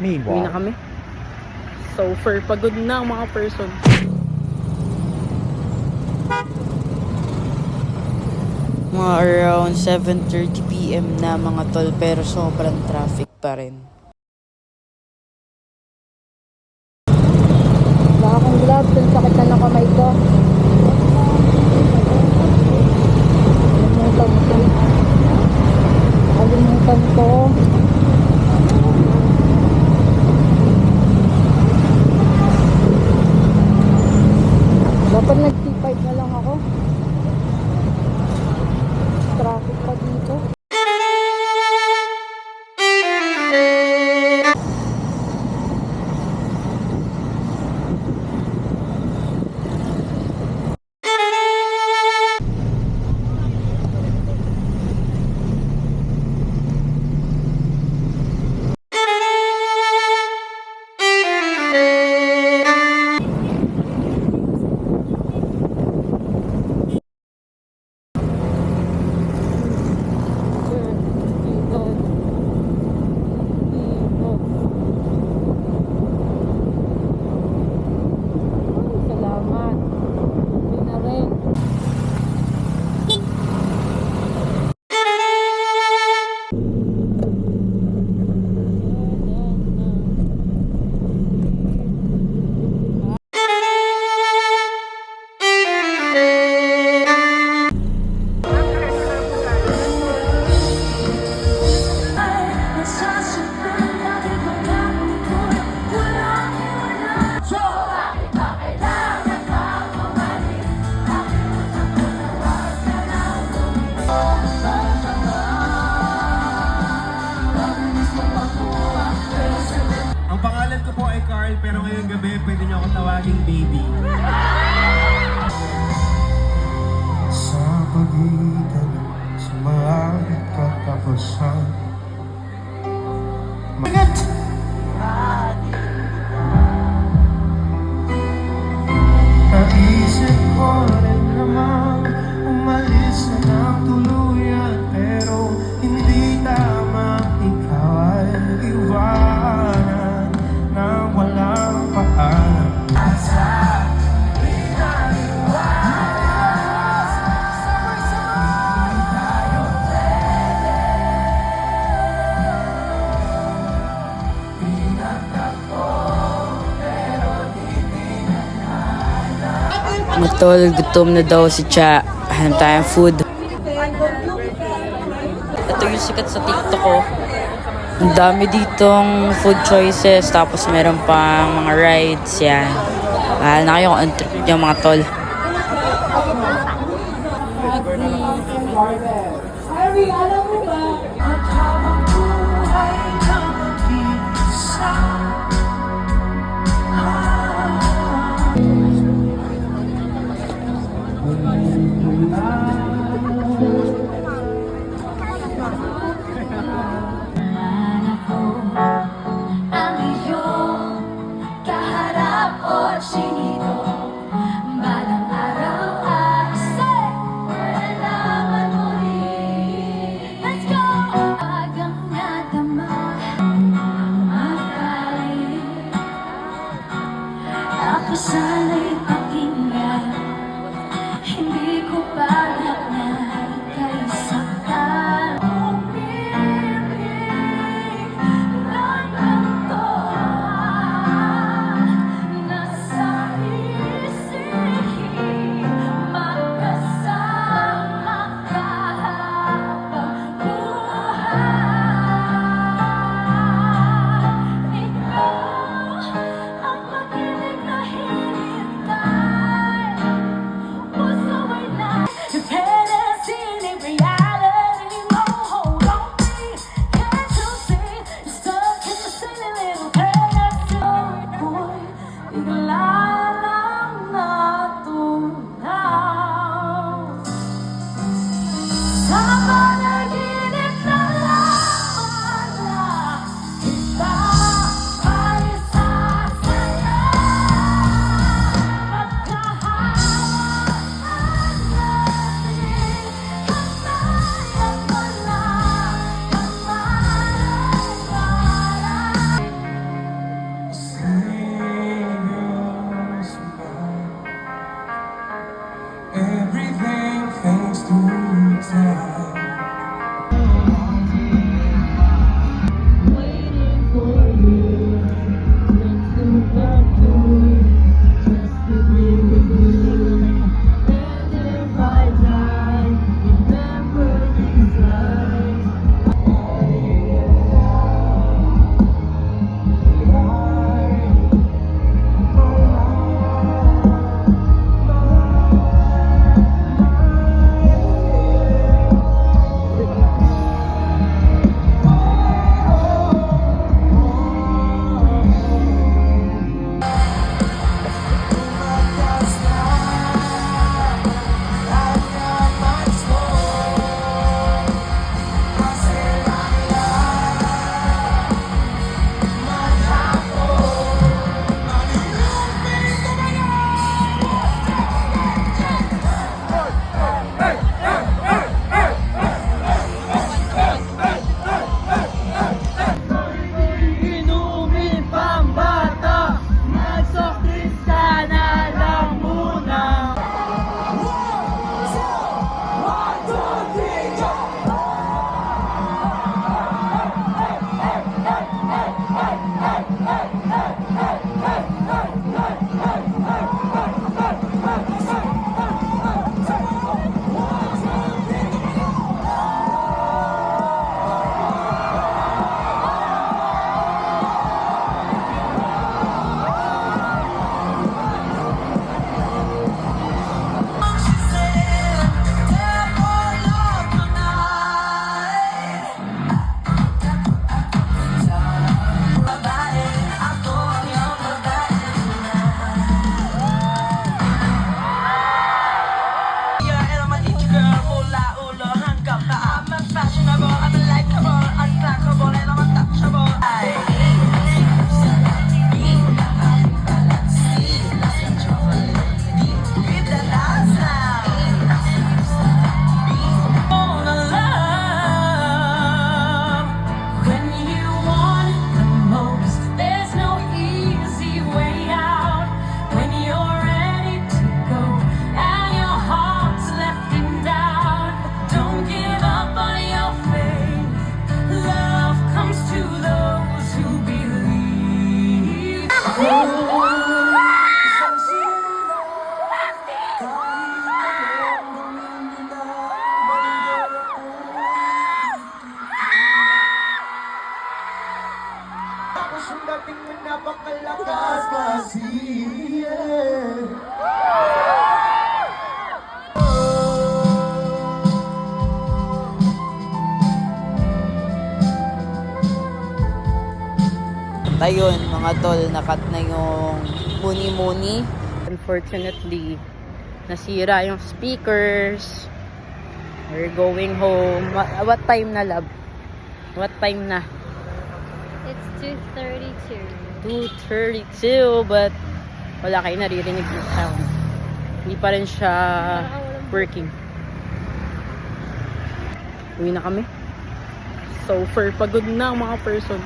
Uwi na kami. So, pagod na ang mga person. Mga around 7:30 PM na mga tol, pero sobrang traffic pa rin. Wala akong gloves, ang sakit na ng kamay ko. Alimutan ko. Dapat nag-T5 na lang ako. Traffic pa dito. Ang pangalan ko po ay Carl, pero ngayong gabi pwede niyo akong tawaging baby. Sa pagitan sa mga katapusan, Magat! Naisip ko rin naman umalis na ng tuluyan, pero hindi tama, ikaw ay iwanan nang walang paalam. Matol, gutom na daw si Cha. Hanap tayong food. Ito yung sikat sa TikTok ko. Ang dami ditong food choices. Tapos meron pang mga rides. Yan. Mahal na kayo kung ang trip nyo mga tol. Sana'y pakinggan, hindi ko balak na ika'y saktan. Umiibig ng ganito, nasa isip, magkasama ka habang buhay. Ikaw ang pag-ibig na Ayun, mga tol, nakat na yung muni-muni. Unfortunately, nasira yung speakers. We're going home. What time na, love? What time na? It's 2:32. 2:32, but wala kayo naririnig yung sound. Hindi pa rin siya working. Uwi na kami. So, for pagod na ang mga person.